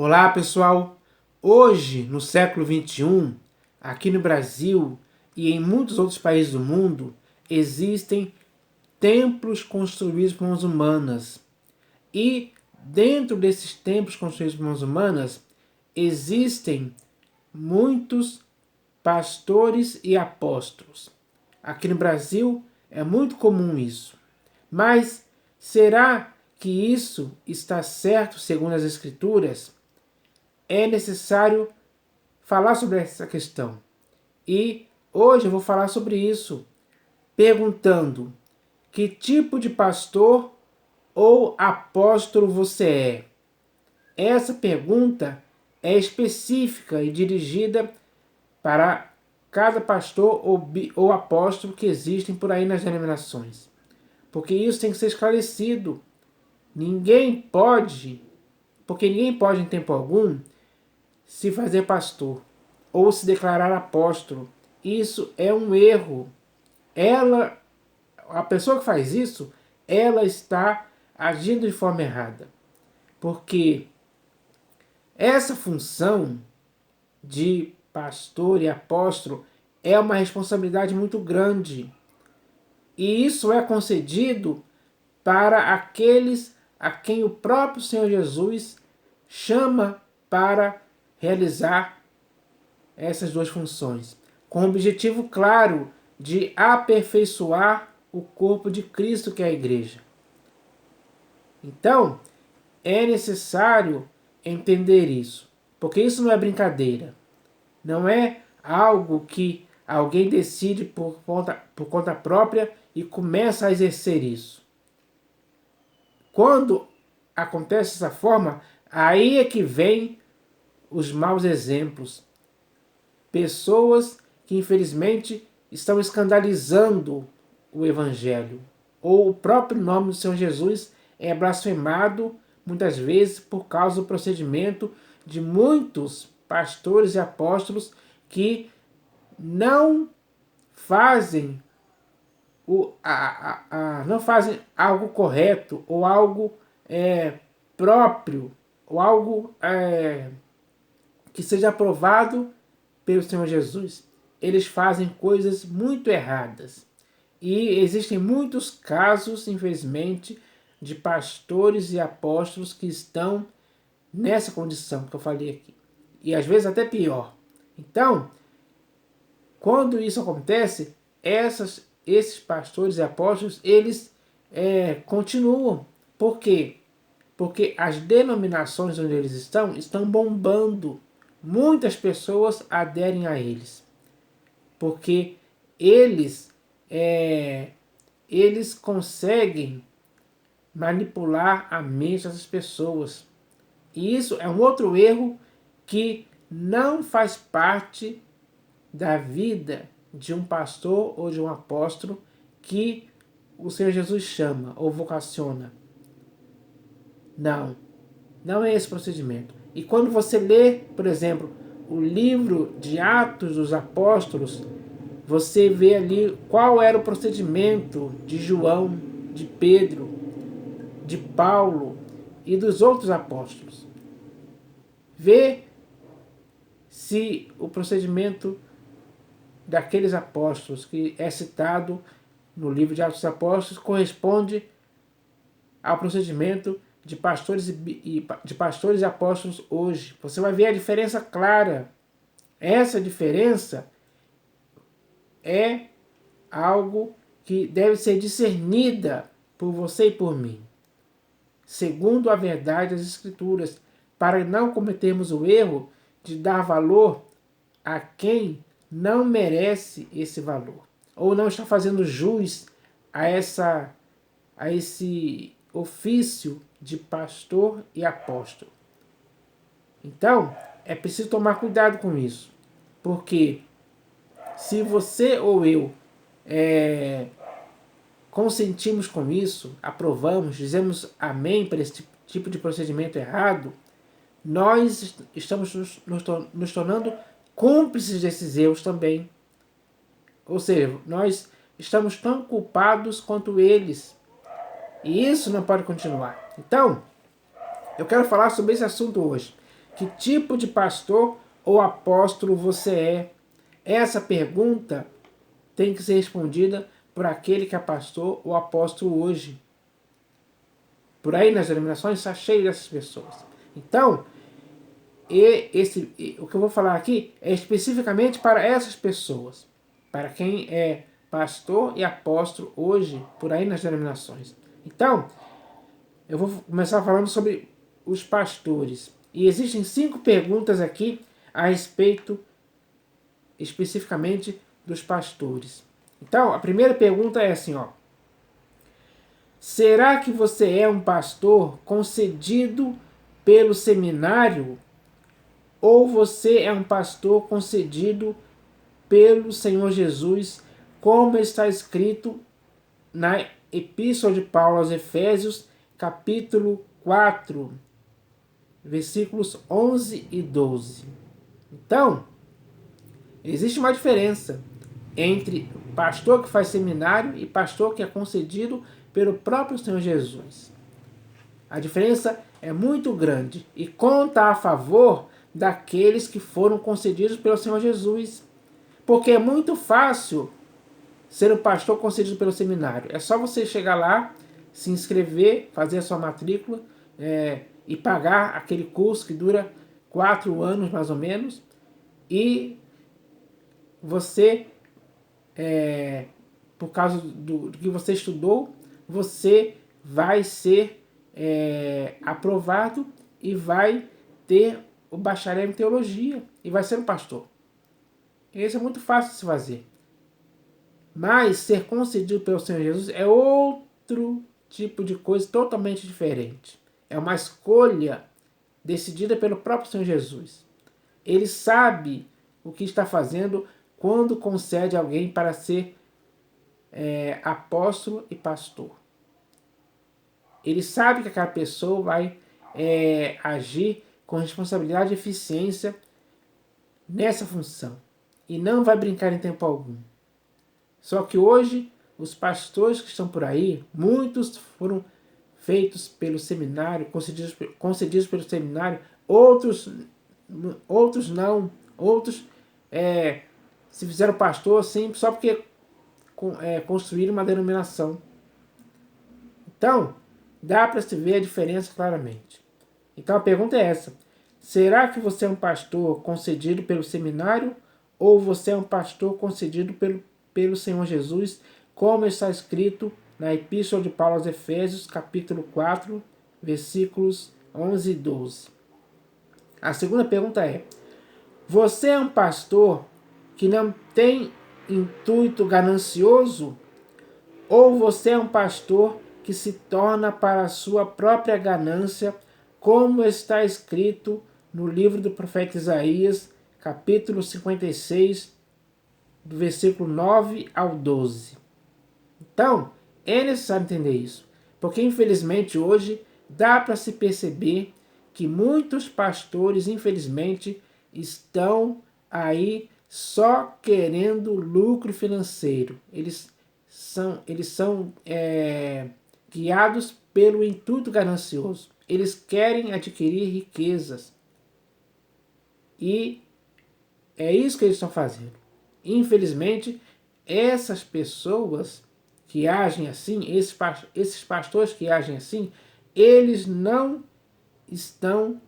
Olá, pessoal! Hoje, no século XXI, aqui no Brasil e em muitos outros países do mundo, existem templos construídos por mãos humanas. E dentro desses templos construídos por mãos humanas, existem muitos pastores e apóstolos. Aqui no Brasil é muito comum isso. Mas será que isso está certo segundo as Escrituras? É necessário falar sobre essa questão. E hoje eu vou falar sobre isso, perguntando: que tipo de pastor ou apóstolo você é? Essa pergunta é específica e dirigida para cada pastor ou apóstolo que existem por aí nas denominações. Porque isso tem que ser esclarecido. Porque ninguém pode em tempo algum se fazer pastor ou se declarar apóstolo. Isso é um erro. A pessoa que faz isso, ela está agindo de forma errada. Porque essa função de pastor e apóstolo é uma responsabilidade muito grande. E isso é concedido para aqueles a quem o próprio Senhor Jesus chama para realizar essas duas funções, com o objetivo claro de aperfeiçoar o corpo de Cristo, que é a igreja. Então, é necessário entender isso, porque isso não é brincadeira. Não é algo que alguém decide por conta própria e começa a exercer isso. Quando acontece dessa forma, aí é que vem os maus exemplos. Pessoas que infelizmente estão escandalizando o Evangelho. Ou o próprio nome do Senhor Jesus é blasfemado muitas vezes por causa do procedimento de muitos pastores e apóstolos que não fazem não fazem algo correto ou algo próprio ou algo que seja aprovado pelo Senhor Jesus. Eles fazem coisas muito erradas. E existem muitos casos, infelizmente, de pastores e apóstolos que estão nessa condição que eu falei aqui. E às vezes até pior. Então, quando isso acontece, esses pastores e apóstolos, eles continuam. Por quê? Porque as denominações onde eles estão bombando. Muitas pessoas aderem a eles. Porque eles conseguem manipular a mente das pessoas. E isso é um outro erro que não faz parte da vida de um pastor ou de um apóstolo que o Senhor Jesus chama ou vocaciona. Não é esse procedimento. E quando você lê, por exemplo, o livro de Atos dos Apóstolos, você vê ali qual era o procedimento de João, de Pedro, de Paulo e dos outros apóstolos. Vê se o procedimento daqueles apóstolos que é citado no livro de Atos dos Apóstolos corresponde ao procedimento de pastores e apóstolos hoje. Você vai ver a diferença clara. Essa diferença é algo que deve ser discernida por você e por mim, segundo a verdade das Escrituras, para não cometermos o erro de dar valor a quem não merece esse valor, ou não está fazendo jus a esse ofício de pastor e apóstolo. Então, é preciso tomar cuidado com isso, porque se você ou eu consentimos com isso, aprovamos, dizemos amém para esse tipo de procedimento errado, nós estamos nos tornando cúmplices desses erros também. Ou seja, nós estamos tão culpados quanto eles. E isso não pode continuar. Então, eu quero falar sobre esse assunto hoje, Que tipo de pastor ou apóstolo você é? Essa pergunta tem que ser respondida por aquele que é pastor ou apóstolo hoje. Por aí nas denominações está cheio dessas pessoas. Então, o que eu vou falar aqui é especificamente para essas pessoas. Para quem é pastor e apóstolo hoje, por aí nas denominações. Então, eu vou começar falando sobre os pastores. E existem 5 perguntas aqui a respeito especificamente dos pastores. Então, a primeira pergunta é assim, ó. Será que você é um pastor concedido pelo seminário ou você é um pastor concedido pelo Senhor Jesus, como está escrito na Epístola de Paulo aos Efésios, capítulo 4, versículos 11 e 12. Então, existe uma diferença entre pastor que faz seminário e pastor que é concedido pelo próprio Senhor Jesus. A diferença é muito grande e conta a favor daqueles que foram concedidos pelo Senhor Jesus. Porque é muito fácil ser um pastor concedido pelo seminário. É só você chegar lá, se inscrever, fazer a sua matrícula e pagar aquele curso que dura 4 anos mais ou menos. E você, por causa do que você estudou, você vai ser aprovado e vai ter o bacharel em teologia e vai ser um pastor. Isso é muito fácil de se fazer. Mas ser concedido pelo Senhor Jesus é outro tipo de coisa totalmente diferente. É uma escolha decidida pelo próprio Senhor Jesus. Ele sabe o que está fazendo quando concede alguém para ser apóstolo e pastor. Ele sabe que aquela pessoa vai agir com responsabilidade e eficiência nessa função. E não vai brincar em tempo algum. Só que hoje, os pastores que estão por aí, muitos foram feitos pelo seminário, concedidos pelo seminário, outros não, outros se fizeram pastor assim, só porque construíram uma denominação. Então, dá para se ver a diferença claramente. Então a pergunta é essa: será que você é um pastor concedido pelo seminário ou você é um pastor concedido pelo Senhor Jesus, como está escrito na Epístola de Paulo aos Efésios, capítulo 4, versículos 11 e 12? A segunda pergunta é: você é um pastor que não tem intuito ganancioso ou você é um pastor que se torna para a sua própria ganância, como está escrito no livro do profeta Isaías, capítulo 56, do versículo 9 ao 12. Então, é necessário entender isso, porque infelizmente hoje dá para se perceber que muitos pastores, infelizmente, estão aí só querendo lucro financeiro. Eles são guiados pelo intuito ganancioso. Eles querem adquirir riquezas. E é isso que eles estão fazendo. Infelizmente, essas pessoas que agem assim, esses pastores que agem assim, eles não estão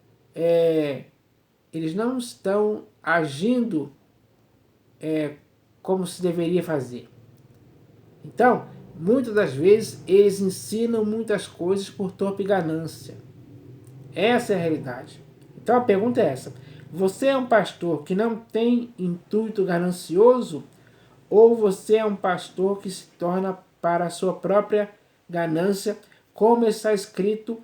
agindo como se deveria fazer. Então, muitas das vezes, eles ensinam muitas coisas por torpe ganância. Essa é a realidade. Então a pergunta é essa: você é um pastor que não tem intuito ganancioso ou você é um pastor que se torna para a sua própria ganância, como está escrito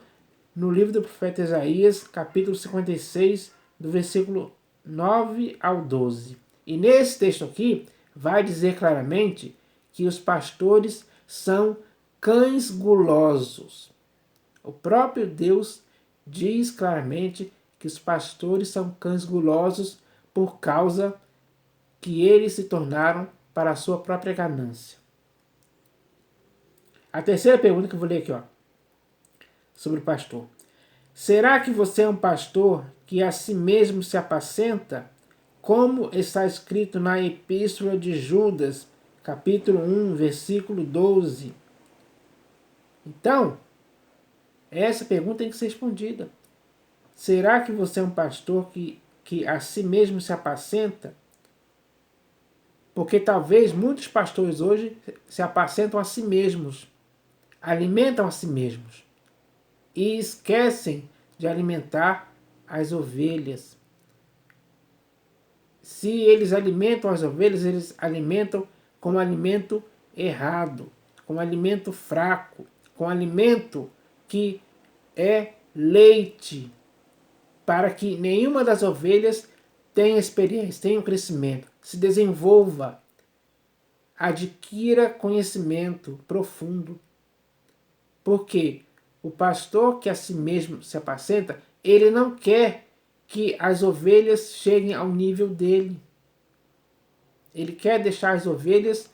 no livro do profeta Isaías, capítulo 56, do versículo 9 ao 12. E nesse texto aqui vai dizer claramente que os pastores são cães gulosos. O próprio Deus diz claramente que os pastores são cães gulosos por causa que eles se tornaram para a sua própria ganância. A terceira pergunta que eu vou ler aqui, sobre o pastor. Será que você é um pastor que a si mesmo se apacenta, como está escrito na Epístola de Judas, capítulo 1, versículo 12. Então, essa pergunta tem que ser respondida. Será que você é um pastor que a si mesmo se apacenta? Porque talvez muitos pastores hoje se apacentam a si mesmos, alimentam a si mesmos e esquecem de alimentar as ovelhas. Se eles alimentam as ovelhas, eles alimentam com alimento errado, com alimento fraco, com alimento que é leite, para que nenhuma das ovelhas tenha experiência, tenha um crescimento, se desenvolva, adquira conhecimento profundo. Porque o pastor que a si mesmo se apacenta, ele não quer que as ovelhas cheguem ao nível dele. Ele quer deixar as ovelhas,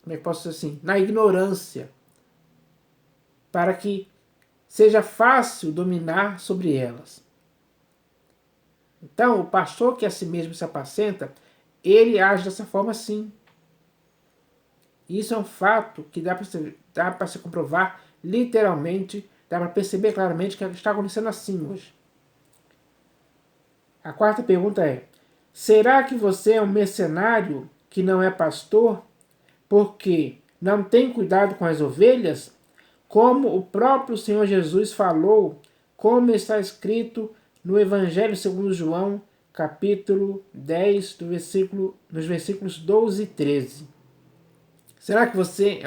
como é que posso dizer assim, na ignorância, para que seja fácil dominar sobre elas. Então, o pastor que a si mesmo se apacenta, ele age dessa forma sim. Isso é um fato que dá para se comprovar literalmente, dá para perceber claramente que está acontecendo assim hoje. A quarta pergunta é: será que você é um mercenário que não é pastor porque não tem cuidado com as ovelhas? Como o próprio Senhor Jesus falou, como está escrito no Evangelho segundo João, capítulo 10, nos versículos 12 e 13. Será que você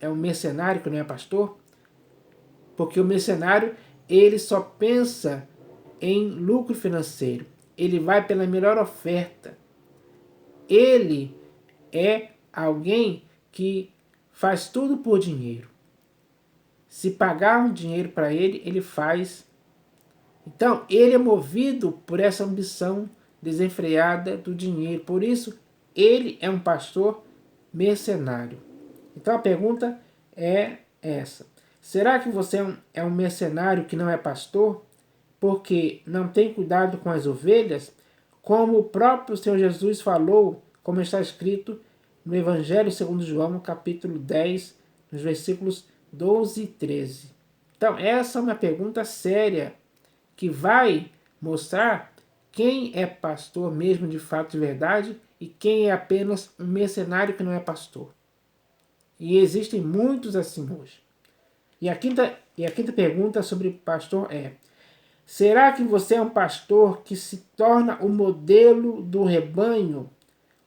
é um mercenário que não é pastor? Porque o mercenário, ele só pensa em lucro financeiro. Ele vai pela melhor oferta. Ele é alguém que faz tudo por dinheiro. Se pagar um dinheiro para ele, ele faz. Então, ele é movido por essa ambição desenfreada do dinheiro. Por isso, ele é um pastor mercenário. Então, a pergunta é essa: será que você é um mercenário que não é pastor porque não tem cuidado com as ovelhas? Como o próprio Senhor Jesus falou, como está escrito no Evangelho segundo João, capítulo 10, nos versículos 12 e 13. Então, essa é uma pergunta séria que vai mostrar quem é pastor mesmo de fato de verdade e quem é apenas um mercenário que não é pastor. E existem muitos assim hoje. E a quinta pergunta sobre pastor é: será que você é um pastor que se torna o modelo do rebanho,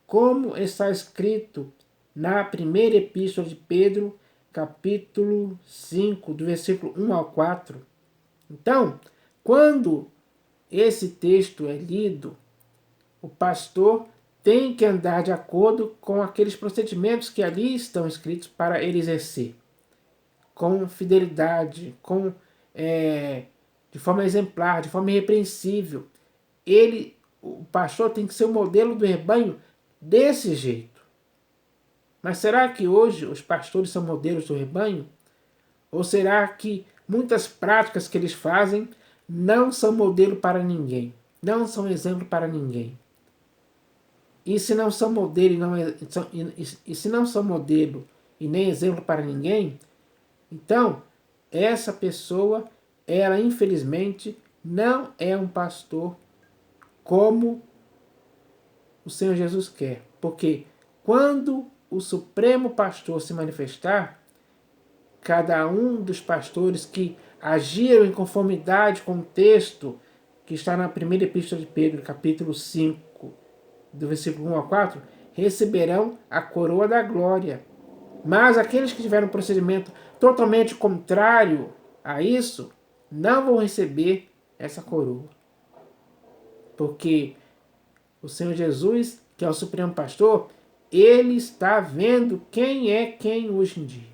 como está escrito na primeira epístola de Pedro, capítulo 5, do versículo 1 ao 4? Então, quando esse texto é lido, o pastor tem que andar de acordo com aqueles procedimentos que ali estão escritos para ele exercer, com fidelidade, de forma exemplar, de forma irrepreensível. O pastor tem que ser o modelo do rebanho desse jeito. Mas será que hoje os pastores são modelos do rebanho? Ou será que muitas práticas que eles fazem não são modelo para ninguém? Não são exemplo para ninguém? E se não são modelo se não são modelo e nem exemplo para ninguém, então essa pessoa, ela infelizmente não é um pastor como o Senhor Jesus quer. Porque quando o Supremo Pastor se manifestar, cada um dos pastores que agiram em conformidade com o texto que está na primeira epístola de Pedro, capítulo 5, do versículo 1 ao 4, receberão a coroa da glória. Mas aqueles que tiveram um procedimento totalmente contrário a isso, não vão receber essa coroa. Porque o Senhor Jesus, que é o Supremo Pastor, ele está vendo quem é quem hoje em dia.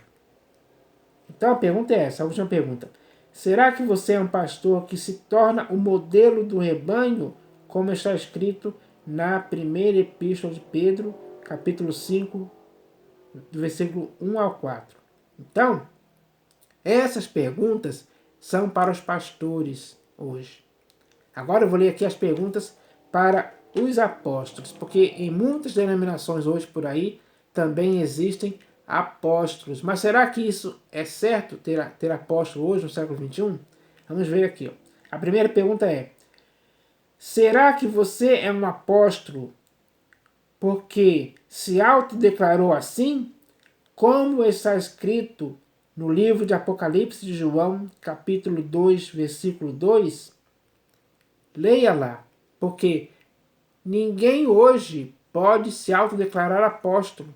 Então a pergunta é essa, a última pergunta. Será que você é um pastor que se torna o modelo do rebanho, como está escrito na primeira epístola de Pedro, capítulo 5, do versículo 1 ao 4? Então, essas perguntas são para os pastores hoje. Agora eu vou ler aqui as perguntas para os apóstolos, porque em muitas denominações hoje por aí também existem apóstolos. Mas será que isso é certo, ter apóstolo hoje no século XXI? Vamos ver aqui. Ó. A primeira pergunta é: será que você é um apóstolo porque se autodeclarou assim, como está escrito no livro de Apocalipse de João, capítulo 2, versículo 2? Leia lá, porque ninguém hoje pode se autodeclarar apóstolo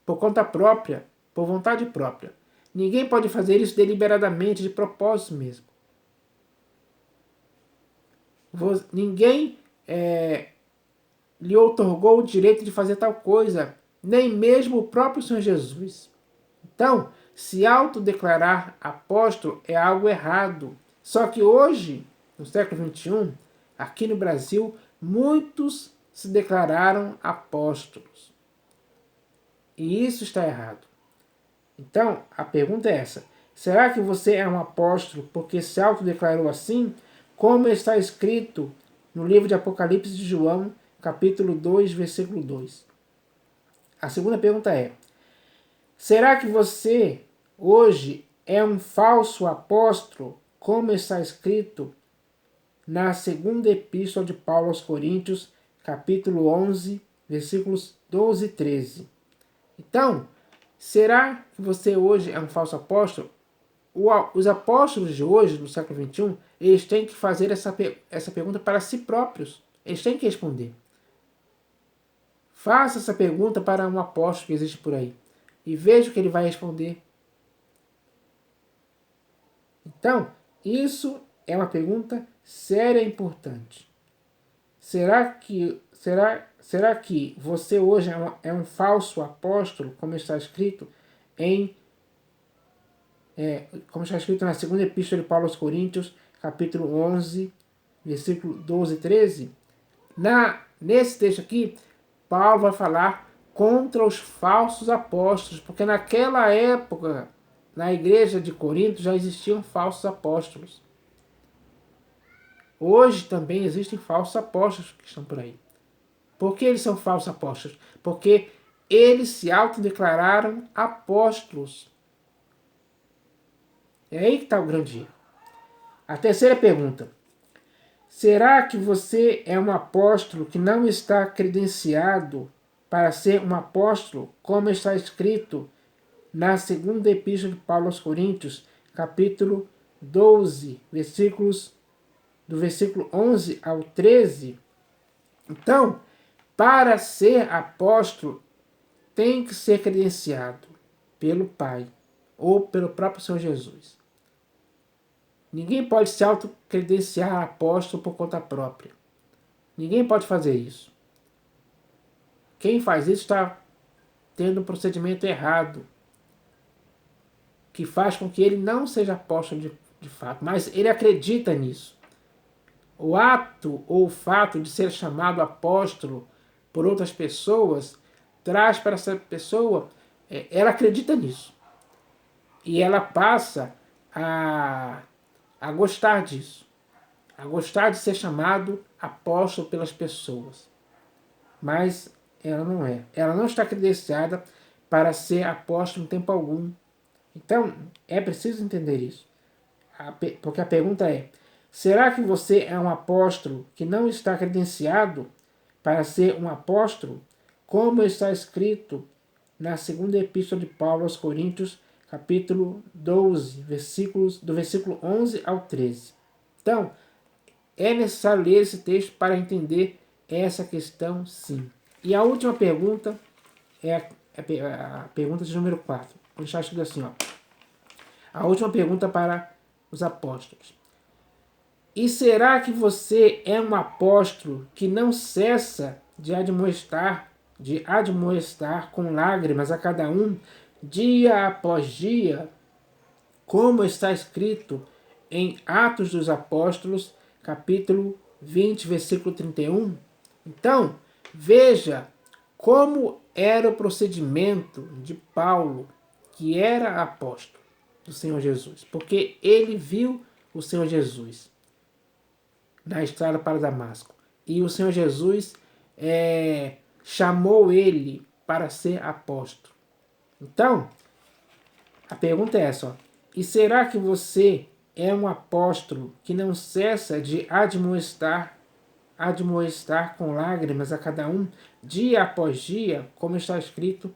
por conta própria, por vontade própria. Ninguém pode fazer isso deliberadamente, de propósito mesmo. Ninguém lhe outorgou o direito de fazer tal coisa, nem mesmo o próprio Senhor Jesus. Então, se autodeclarar apóstolo é algo errado. Só que hoje, no século XXI, aqui no Brasil, muitos se declararam apóstolos. E isso está errado. Então, a pergunta é essa: será que você é um apóstolo porque se autodeclarou assim, como está escrito no livro de Apocalipse de João, capítulo 2, versículo 2? A segunda pergunta é: será que você hoje é um falso apóstolo, como está escrito na segunda epístola de Paulo aos Coríntios, capítulo 11, versículos 12 e 13? Então, será que você hoje é um falso apóstolo? Os apóstolos de hoje, no século XXI, eles têm que fazer essa pergunta para si próprios. Eles têm que responder. Faça essa pergunta para um apóstolo que existe por aí e veja o que ele vai responder. Então, isso é uma pergunta séria e importante. Será que você hoje é um falso apóstolo, como está escrito como está escrito na segunda epístola de Paulo aos Coríntios, capítulo 11, versículo 12 e 13? Nesse texto aqui, Paulo vai falar contra os falsos apóstolos, porque naquela época, na igreja de Corinto, já existiam falsos apóstolos. Hoje também existem falsos apóstolos que estão por aí. Por que eles são falsos apóstolos? Porque eles se autodeclararam apóstolos. É aí que está o grande erro. A terceira pergunta: será que você é um apóstolo que não está credenciado para ser um apóstolo, como está escrito na segunda epístola de Paulo aos Coríntios, capítulo 12, do versículo 11 ao 13? Então, para ser apóstolo, tem que ser credenciado pelo Pai ou pelo próprio Senhor Jesus. Ninguém pode se autocredenciar apóstolo por conta própria. Ninguém pode fazer isso. Quem faz isso está tendo um procedimento errado, que faz com que ele não seja apóstolo de fato, mas ele acredita nisso. O ato ou o fato de ser chamado apóstolo por outras pessoas traz para essa pessoa, ela acredita nisso. E ela passa a gostar disso, a gostar de ser chamado apóstolo pelas pessoas. Mas ela não é. Ela não está credenciada para ser apóstolo em tempo algum. Então, é preciso entender isso. Porque a pergunta é: será que você é um apóstolo que não está credenciado para ser um apóstolo, como está escrito na segunda epístola de Paulo aos Coríntios, capítulo 12, do versículo 11 ao 13? Então, é necessário ler esse texto para entender essa questão, sim. E a última pergunta é a pergunta de número 4. Vou deixar escrito assim, ó. A última pergunta para os apóstolos: e será que você é um apóstolo que não cessa de admoestar com lágrimas a cada um, dia após dia, como está escrito em Atos dos Apóstolos, capítulo 20, versículo 31? Então, veja como era o procedimento de Paulo, que era apóstolo do Senhor Jesus, porque ele viu o Senhor Jesus. na estrada para Damasco. E o Senhor Jesus chamou ele para ser apóstolo. Então, a pergunta é essa, ó. E será que você é um apóstolo que não cessa de admoestar com lágrimas a cada um, dia após dia, como está escrito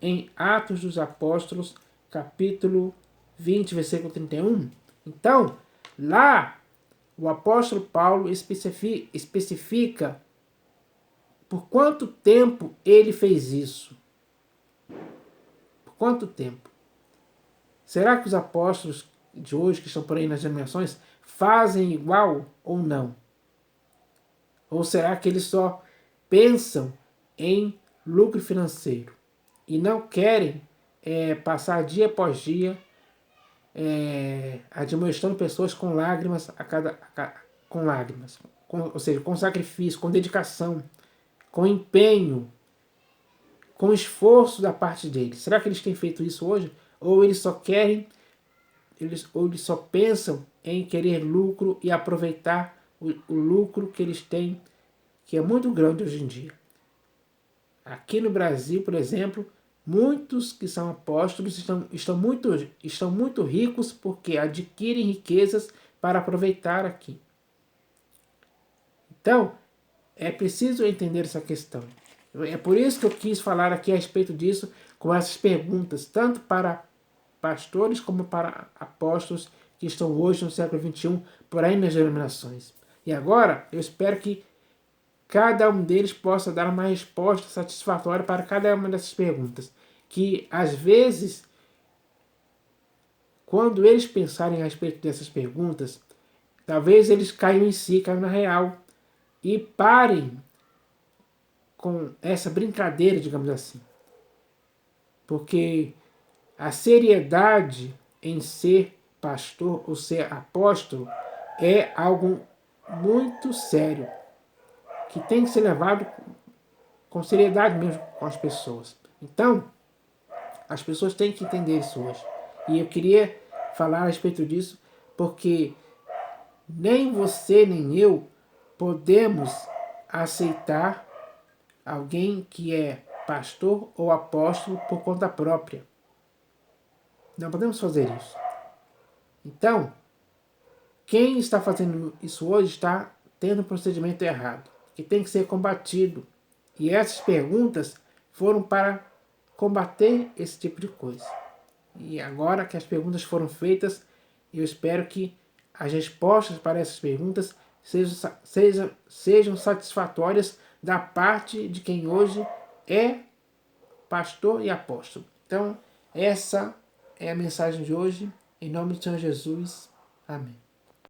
em Atos dos Apóstolos, capítulo 20, versículo 31? Então, lá, o apóstolo Paulo especifica por quanto tempo ele fez isso. Por quanto tempo? Será que os apóstolos de hoje, que estão por aí nas denominações, fazem igual ou não? Ou será que eles só pensam em lucro financeiro e não querem passar dia após dia admoestando pessoas com lágrimas com lágrimas, ou seja, com sacrifício, com dedicação, com empenho, com esforço da parte deles? Será que eles têm feito isso hoje? Ou eles só querem, ou eles só pensam em querer lucro e aproveitar o lucro que eles têm, que é muito grande hoje em dia? Aqui no Brasil, por exemplo, muitos que são apóstolos estão muito ricos porque adquirem riquezas para aproveitar aqui. Então, é preciso entender essa questão. É por isso que eu quis falar aqui a respeito disso, com essas perguntas, tanto para pastores como para apóstolos que estão hoje no século XXI, por aí nas denominações. E agora, eu espero que cada um deles possa dar uma resposta satisfatória para cada uma dessas perguntas. Que, às vezes, quando eles pensarem a respeito dessas perguntas, talvez eles caiam em si, caiam na real, e parem com essa brincadeira, digamos assim. Porque a seriedade em ser pastor ou ser apóstolo é algo muito sério, que tem que ser levado com seriedade mesmo com as pessoas. Então, as pessoas têm que entender isso hoje. E eu queria falar a respeito disso, porque nem você nem eu podemos aceitar alguém que é pastor ou apóstolo por conta própria. Não podemos fazer isso. Então, quem está fazendo isso hoje está tendo um procedimento errado, que tem que ser combatido. E essas perguntas foram para combater esse tipo de coisa. E agora que as perguntas foram feitas, eu espero que as respostas para essas perguntas sejam satisfatórias da parte de quem hoje é pastor e apóstolo. Então, essa é a mensagem de hoje. Em nome do Senhor Jesus. Amém.